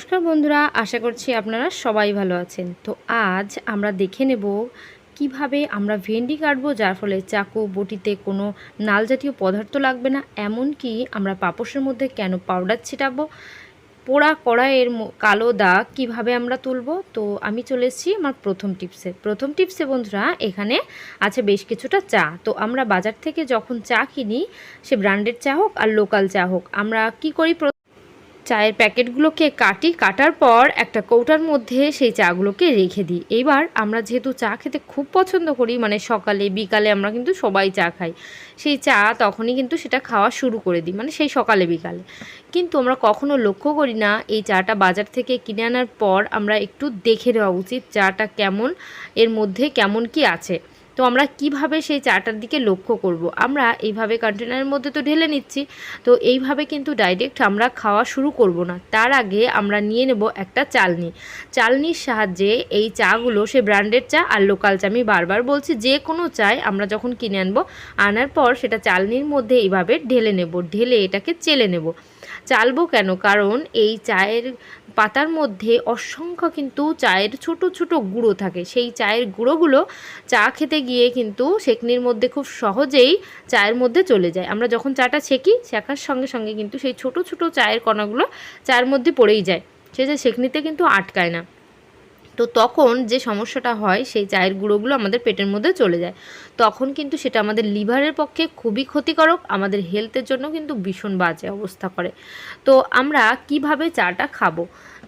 নমস্কার বন্ধুরা, আশা করছি আপনারা সবাই ভালো আছেন। তো আজ আমরা দেখে নেব কিভাবে আমরা ভেন্ডি কাটবো, যার ফলে চাকু বটিতে কোনো নাল জাতীয় পদার্থ লাগবে না। এমনকি আমরা পাপোশের মধ্যে কেন পাউডার ছিটাবো, পোড়া কড়াইয়ের কালো দাগ কিভাবে আমরা তুলবো। তো আমি চলে এসেছি আমার প্রথম টিপসে বন্ধুরা, এখানে আছে বেশ কিছুটা চা। তো আমরা বাজার থেকে যখন চা কিনি, সে ব্র্যান্ডেড চা হোক আর লোকাল চা হোক, আমরা কি করি, চায়ের প্যাকেটগুলোকে কাটার পর একটা কৌটার মধ্যে সেই চাগুলোকে রেখে দিই। এবার আমরা যেহেতু চা খেতে খুব পছন্দ করি, মানে সকালে বিকালে আমরা কিন্তু সবাই চা খাই, সেই চা তখনই কিন্তু সেটা খাওয়া শুরু করে দিই, মানে সেই সকালে বিকালে। কিন্তু আমরা কখনো লক্ষ্য করি না এই চাটা বাজার থেকে কিনে আনার পর আমরা একটু দেখে নেওয়া উচিত চাটা কেমন, এর মধ্যে কেমন কি আছে। তো আমরা কিভাবে সেই চাটার দিকে লক্ষ্য করব, আমরা এইভাবে কন্টেনারের মধ্যে তো ঢেলে নিচ্ছি, তো এইভাবে কিন্তু ডাইরেক্ট আমরা খাওয়া শুরু করব না। তার আগে আমরা নিয়ে নেব একটা চালনির সাহায্যে এই চাগুলো, সে ব্র্যান্ডেড চা আর লোকাল চা, আমি বারবার বলছি যে কোনো চাই আমরা যখন কিনে আনার পর সেটা চালনির মধ্যে এইভাবে ঢেলে এটাকে চেলে নেব। চালবো কেন, কারণ এই চায়ের পাতার মধ্যে অসংখ্য কিন্তু চায়ের ছোট ছোট গুঁড়ো থাকে। সেই চায়ের গুঁড়োগুলো চা খেতে গিয়ে কিন্তু সেকনির মধ্যে খুব সহজেই চায়ের মধ্যে চলে যায়। আমরা যখন চাটা ছেঁকার সঙ্গে সঙ্গে কিন্তু সেই ছোট ছোট চায়ের কণাগুলো চায়ের মধ্যে পড়েই যায়, সে যে সেকনিতে কিন্তু আটকায় না। তো তখন যে সমস্যাটা হয়, সেই চায়ের গুঁড়োগুলো আমাদের পেটের মধ্যে চলে যায়, তখন কিন্তু সেটা আমাদের লিভারের পক্ষে খুবই ক্ষতিকারক, আমাদের হেলথের জন্য কিন্তু ভীষণ বাজে অবস্থা করে। তো আমরা কিভাবে চাটা খাবো,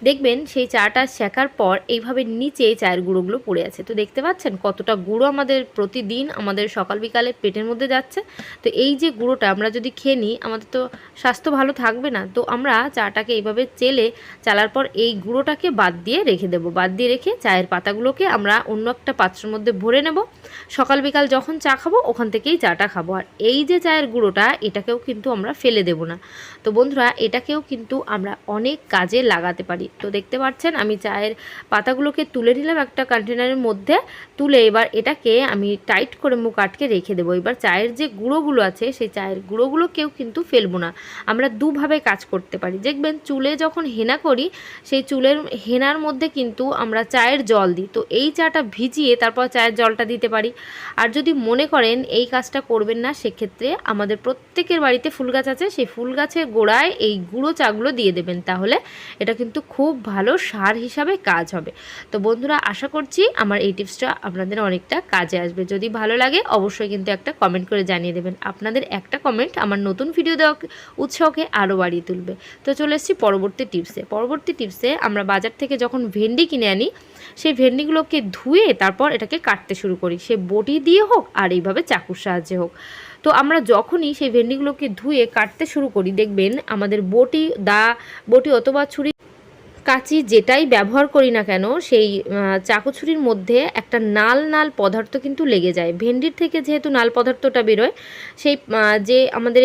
দেখবেন সেই চাটা শেখার পর এইভাবে নিচে চায়ের গুঁড়োগুলো পড়ে আছে। তো দেখতে পাচ্ছেন কতটা গুঁড়ো আমাদের প্রতিদিন আমাদের সকাল বিকালে পেটের মধ্যে যাচ্ছে। তো এই যে গুঁড়োটা আমরা যদি খেয়ে নিই, আমাদের তো স্বাস্থ্য ভালো থাকবে না। তো আমরা চাটাকে এইভাবে চালার পর এই গুঁড়োটাকে বাদ দিয়ে রেখে চায়ের পাতাগুলোকে আমরা অন্য একটা পাত্রের মধ্যে ভরে নেব। সকাল বিকাল যখন চা খাবো ওখান থেকেই চাটা খাবো। আর এই যে চায়ের গুঁড়োটা, এটাকেও কিন্তু আমরা ফেলে দেব না। তো বন্ধুরা, এটাকেও কিন্তু আমরা অনেক কাজে লাগাতে পারি। তো দেখতে পাচ্ছেন আমি চায়ের পাতাগুলোকে তুলে নিলাম একটা কন্টেনারের মধ্যে, তুলে এবার এটাকে আমি টাইট করে মুখ আটকে রেখে দেবো। এবার চায়ের যে গুঁড়োগুলো আছে, সেই চায়ের গুঁড়োগুলোকেও কিন্তু ফেলবো না। আমরা দুভাবে কাজ করতে পারি। দেখবেন চুলে যখন হেনা করি, সেই চুলের হেনার মধ্যে কিন্তু আমরা চায়ের জল দিই। তো এই চাটা ভিজিয়ে তারপর চায়ের জলটা দিতে পারি। আর যদি মনে করেন এই কাজটা করবেন না, সেক্ষেত্রে আমাদের প্রত্যেকের বাড়িতে ফুল গাছ আছে, সেই ফুল গাছের গোড়ায় এই গুঁড়ো চাগুলো দিয়ে দেবেন, তাহলে এটা কিন্তু খুব ভালো সার হিসাবে কাজ হবে। তো বন্ধুরা, আশা করছি আমার এই টিপসটা আপনাদের অনেকটা কাজে আসবে। যদি ভালো লাগে অবশ্যই কিন্তু একটা কমেন্ট করে জানিয়ে দেবেন। আপনাদের একটা কমেন্ট আমার নতুন ভিডিও দেওয়া উৎসাহকে আরও বাড়িয়ে তুলবে। তো চলে এসেছি পরবর্তী টিপসে আমরা বাজার থেকে যখন ভেন্ডি কিনে আনি, সেই ভেন্ডিগুলোকে ধুয়ে তারপর এটাকে কাটতে শুরু করি, সে বটি দিয়ে হোক আর এইভাবে চাকুর সাহায্যে হোক। তো আমরা যখনই সেই ভেন্ডিগুলোকে ধুয়ে কাটতে শুরু করি, দেখবেন আমাদের বটি অথবা ছুরি কাঁচি যেটাই ব্যবহার করি না কেন, সেই চাকু ছুরির মধ্যে একটা নাল পদার্থ কিন্তু লেগে যায়। ভেন্ডির থেকে যেহেতু নাল পদার্থটা বেরোয়, সেই যে আমাদের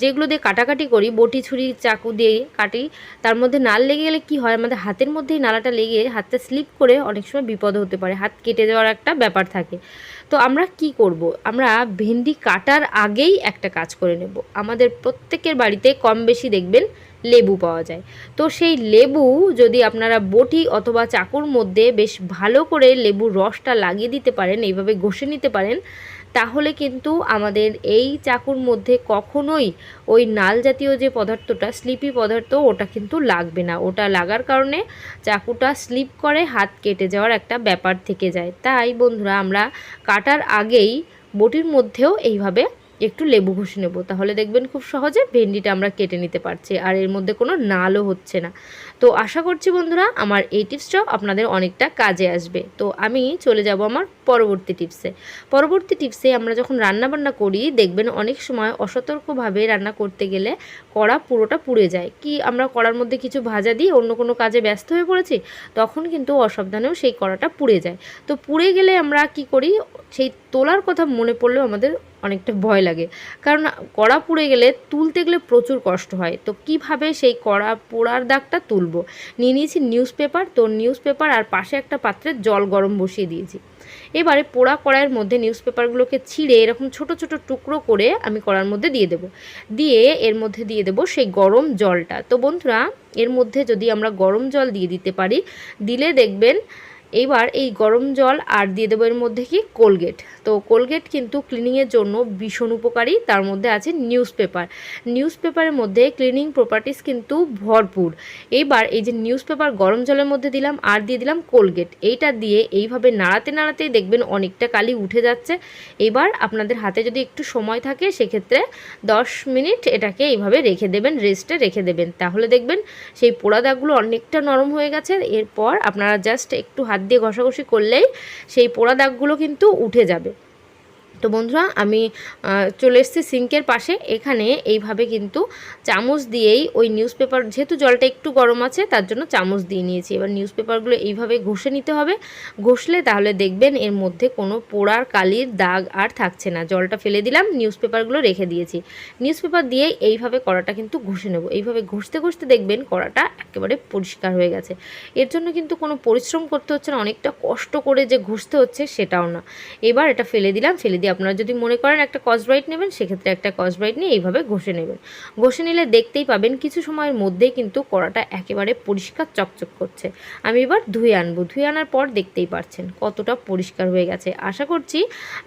যেগুলো দিয়ে কাটাকাটি করি, বটি ছুরি চাকু দিয়ে কাটি, তার মধ্যে নাল লেগে গেলে কি হয়, আমাদের হাতের মধ্যেই নালাটা লেগে হাতটা স্লিপ করে অনেক সময় বিপদ হতে পারে, হাত কেটে যাওয়ার একটা ব্যাপার থাকে। তো আমরা কি করব, আমরা ভেন্ডি কাটার আগেই একটা কাজ করে নেব। আমাদের প্রত্যেকের বাড়িতে কম বেশি দেখবেন লেবু পাওয়া যায়। তো সেই লেবু যদি আপনারা বটি অথবা চাকুর মধ্যে বেশ ভালো করে লেবুর রসটা লাগিয়ে দিতে পারেন, এইভাবে ঘষে নিতে পারেন, তাহলে কিন্তু আমাদের এই চাকুর মধ্যে কখনোই ওই নাল জাতীয় যে পদার্থটা, স্লিপি পদার্থ, ওটা কিন্তু লাগবে না। ওটা লাগার কারণে চাকুটা স্লিপ করে হাত কেটে যাওয়ার একটা ব্যাপার থেকে যায়। তাই বন্ধুরা, আমরা কাটার আগেই বটির মধ্যেও এইভাবে একটু লেবু ঘষে নেব, তাহলে দেখবেন খুব সহজে ভেন্ডিটা আমরা কেটে নিতে পারছি, আর এর মধ্যে কোনো নালও হচ্ছে না। তো আশা করছি বন্ধুরা আমার এই টিপসটাও আপনাদের অনেকটা কাজে আসবে। তো আমি চলে যাব আমার পরবর্তী টিপসে আমরা যখন রান্নাবান্না করি, দেখবেন অনেক সময় অসতর্কভাবে রান্না করতে গেলে কড়া পুরোটা পুড়ে যায়। কি আমরা কড়ার মধ্যে কিছু ভাজা দিয়ে অন্য কোনো কাজে ব্যস্ত হয়ে পড়েছি, তখন কিন্তু অসাবধানেও সেই কড়াটা পুড়ে যায়। তো পুড়ে গেলে আমরা কি করি, সেই তোলার কথা মনে পড়লেও আমাদের অনেকটা ভয় লাগে, কারণ কড়া পুড়ে গেলে তুলতে গেলে প্রচুর কষ্ট হয়। তো কিভাবে সেই কড়া পোড়ার দাগটা তুলবো, নিয়ে নিয়েছি নিউজ পেপার। তো নিউজ পেপার আর পাশে একটা পাত্রে জল গরম বসিয়ে দিয়েছি। এবারে পোড়া কড়াইয়ের মধ্যে নিউজ পেপারগুলোকে ছিঁড়ে এরকম ছোট ছোট টুকরো করে আমি কড়ার মধ্যে দিয়ে দেবো। দিয়ে এর মধ্যে দিয়ে দেবো সেই গরম জলটা। তো বন্ধুরা, এর মধ্যে যদি আমরা গরম জল দিয়ে দিতে পারি, দিলে দেখবেন এইবার এই গরম জল আর দিয়ে দেবো এর মধ্যে কি কোলগেট। তো কোলগেট কিন্তু ক্লিনিংয়ের জন্য ভীষণ উপকারী। তার মধ্যে আছে নিউজ পেপার। নিউজ পেপারের মধ্যে ক্লিনিং প্রপার্টিস কিন্তু ভরপুর। এইবার এই যে নিউজ পেপার গরম জলের মধ্যে দিলাম আর দিয়ে দিলাম কোলগেট, এইটা দিয়ে এইভাবে নাড়াতে নাড়াতেই দেখবেন অনেকটা কালি উঠে যাচ্ছে। এবার আপনাদের হাতে যদি একটু সময় থাকে সেক্ষেত্রে 10 মিনিট এটাকে এইভাবে রেখে দেবেন, রেস্টে রেখে দেবেন, তাহলে দেখবেন সেই পোড়া দাগগুলো অনেকটা নরম হয়ে গেছে। এরপর আপনারা জাস্ট একটু হাত দিয়ে ঘষাঘষি করলেই সেই পোড়া দাগগুলো কিন্তু উঠে যাবে। তো বন্ধুরা, আমি চলে এসেছি সিঙ্কের পাশে। এখানে এইভাবে কিন্তু চামচ দিয়েই ওই নিউজ পেপার, যেহেতু জলটা একটু গরম আছে তার জন্য চামচ দিয়ে নিয়েছি। এবার নিউজ পেপারগুলো এইভাবে ঘষে নিতে হবে। ঘষলে তাহলে দেখবেন এর মধ্যে কোনো পোড়ার কালির দাগ আর থাকছে না। জলটা ফেলে দিলাম, নিউজ পেপারগুলো রেখে দিয়েছি। নিউজ পেপার দিয়ে এইভাবে কড়াটা কিন্তু ঘষে নেব। এইভাবে ঘষতে ঘষতে দেখবেন কড়াটা একেবারে পরিষ্কার হয়ে গেছে। এর জন্য কিন্তু কোনো পরিশ্রম করতে হচ্ছে না, অনেকটা কষ্ট করে যে ঘষতে হচ্ছে সেটাও না। এবার এটা ফেলে দিলাম। ফেলে দিয়ে আপনারা যদি মনে করেন একটা স্কচব্রাইট নেবেন, সেক্ষেত্রে একটা স্কচব্রাইট নিয়ে এইভাবে ঘষে নেবেন। ঘষে নিলে দেখতেই পাবেন কিছু সময়ের মধ্যেই কিন্তু কড়াটা একেবারে পরিষ্কার চকচক করছে। আমি এবার ধুয়ে আনবো। ধুয়ে আনার পর দেখতেই পাচ্ছেন কতটা পরিষ্কার হয়ে গেছে। আশা করছি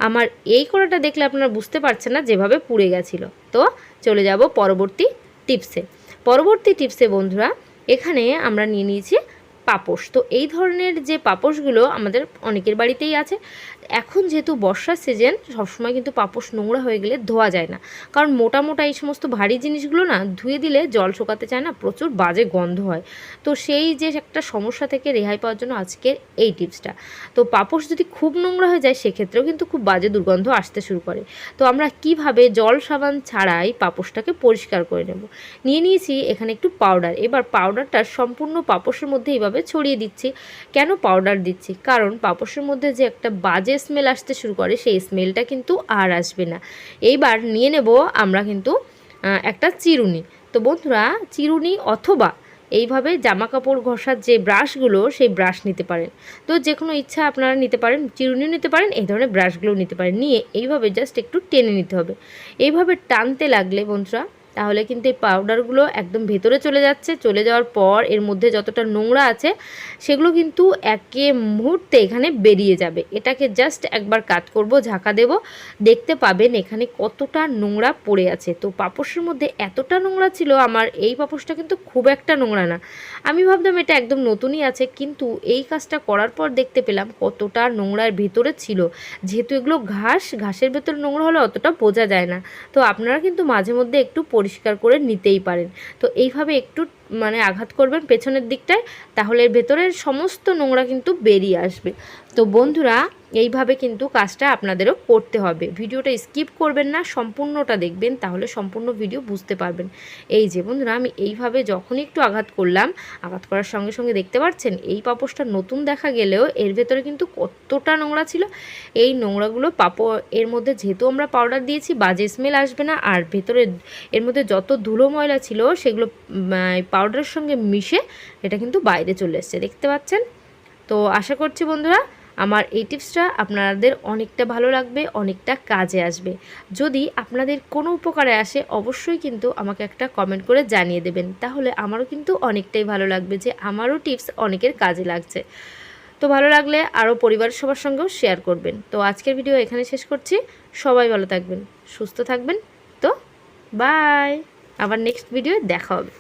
আমার এই কড়াটা দেখলে আপনারা বুঝতে পারছেন না যেভাবে পুড়ে গেছিলো। তো চলে যাব পরবর্তী টিপসে। পরবর্তী টিপসে বন্ধুরা, এখানে আমরা নিয়ে নিয়েছি পাপোশ। তো এই ধরনের যে পাপোশগুলো আমাদের অনেকের বাড়িতেই আছে। এখন যেহেতু বর্ষার সিজন, সবসময় কিন্তু পাপোশ নোংরা হয়ে গেলে ধোয়া যায় না, কারণ মোটা মোটা এই সমস্ত ভারী জিনিসগুলো না ধুয়ে দিলে জল শোকাতে চায় না, প্রচুর বাজে গন্ধ হয়। তো সেই যে একটা সমস্যা থেকে রেহাই পাওয়ার জন্য আজকের এই টিপসটা। তো পাপোশ যদি খুব নোংরা হয়ে যায় সেক্ষেত্রেও কিন্তু খুব বাজে দুর্গন্ধ আসতে শুরু করে। তো আমরা কিভাবে জল সাবান ছাড়াই পাপোশটাকে পরিষ্কার করে নেব। নিয়েছি এখানে একটু পাউডার। এবার পাউডারটা সম্পূর্ণ পাপোশের মধ্যে এইভাবে ছড়িয়ে দিচ্ছি। কেন পাউডার দিচ্ছি? কারণ পাপোশের মধ্যে যে একটা বাজে স্মেল আসতে শুরু করে সেই স্মেলটা কিন্তু আর আসবে না। এইবার নিয়ে নেব আমরা কিন্তু একটা চিরুনি। তো বন্ধুরা, চিরুনি অথবা এইভাবে জামা কাপড় ঘষার যে ব্রাশগুলো সেই ব্রাশ নিতে পারেন। তো যে কোনো ইচ্ছা আপনারা নিতে পারেন, চিরুনিও নিতে পারেন, এই ধরনের ব্রাশগুলোও নিতে পারেন। নিয়ে এইভাবে জাস্ট একটু টেনে নিতে হবে। এইভাবে টানতে লাগলে বন্ধুরা, তাহলে কিন্তু এই পাউডারগুলো একদম ভেতরে চলে যাচ্ছে। চলে যাওয়ার পর এর মধ্যে যতটা নোংরা আছে সেগুলো কিন্তু একে মুহূর্তে এখানে বেরিয়ে যাবে। এটাকে জাস্ট একবার কাট করব, ঝাঁকা দেব, দেখতে পাবেন এখানে কতটা নোংরা পড়ে আছে। তো পাপোশের মধ্যে এতটা নোংরা ছিল, আমার এই পাপোশটা কিন্তু খুব একটা নোংরা না। আমি ভাবতাম এটা একদম নতুনই আছে, কিন্তু এই কাজটা করার পর দেখতে পেলাম কতটা নোংরার ভেতরে ছিল। যেহেতু এগুলো ঘাসের ভেতরে নোংরা হলে অতটা বোঝা যায় না। তো আপনারা কিন্তু মাঝে মধ্যে একটু পরিষ্কার করে নিতেই পারেন। তো এইভাবে একটু আঘাত করবেন পেছনের দিকটায়, তাহলে এর ভেতরের সমস্ত নোংরা কিন্তু বেরিয়ে আসবে। তো বন্ধুরা, এইভাবে কিন্তু কাজটা আপনাদেরও করতে হবে। ভিডিওটা স্কিপ করবেন না, সম্পূর্ণটা দেখবেন, তাহলে সম্পূর্ণ ভিডিও বুঝতে পারবেন। এই যে বন্ধুরা, আমি এইভাবে যখনই একটু আঘাত করলাম, আঘাত করার সঙ্গে সঙ্গে দেখতে পাচ্ছেন এই পাপোশটা নতুন দেখা গেলেও এর ভেতরে কিন্তু কতটা নোংরা ছিল। এই নোংরাগুলো এর মধ্যে যেহেতু আমরা পাউডার দিয়েছি, বাজে স্মেল আসবে না। আর ভেতরে এর মধ্যে যত ধুলো ময়লা ছিল সেগুলো পাউডারের সঙ্গে মিশে এটা কিন্তু বাইরে চলে এসছে, দেখতে পাচ্ছেন। তো আশা করছি বন্ধুরা আমার এই টিপসটা আপনাদের অনেকটা ভালো লাগবে, অনেকটা কাজে আসবে। যদি আপনাদের কোনো উপকারে আসে অবশ্যই কিন্তু আমাকে একটা কমেন্ট করে জানিয়ে দেবেন, তাহলে আমারও কিন্তু অনেকটাই ভালো লাগবে যে আমারও টিপস অনেকের কাজে লাগছে। তো ভালো লাগলে আরও পরিবারের সবার সঙ্গেও শেয়ার করবেন। তো আজকের ভিডিও এখানে শেষ করছি। সবাই ভালো থাকবেন, সুস্থ থাকবেন। তো বাই, আবার নেক্সট ভিডিও দেখা হবে।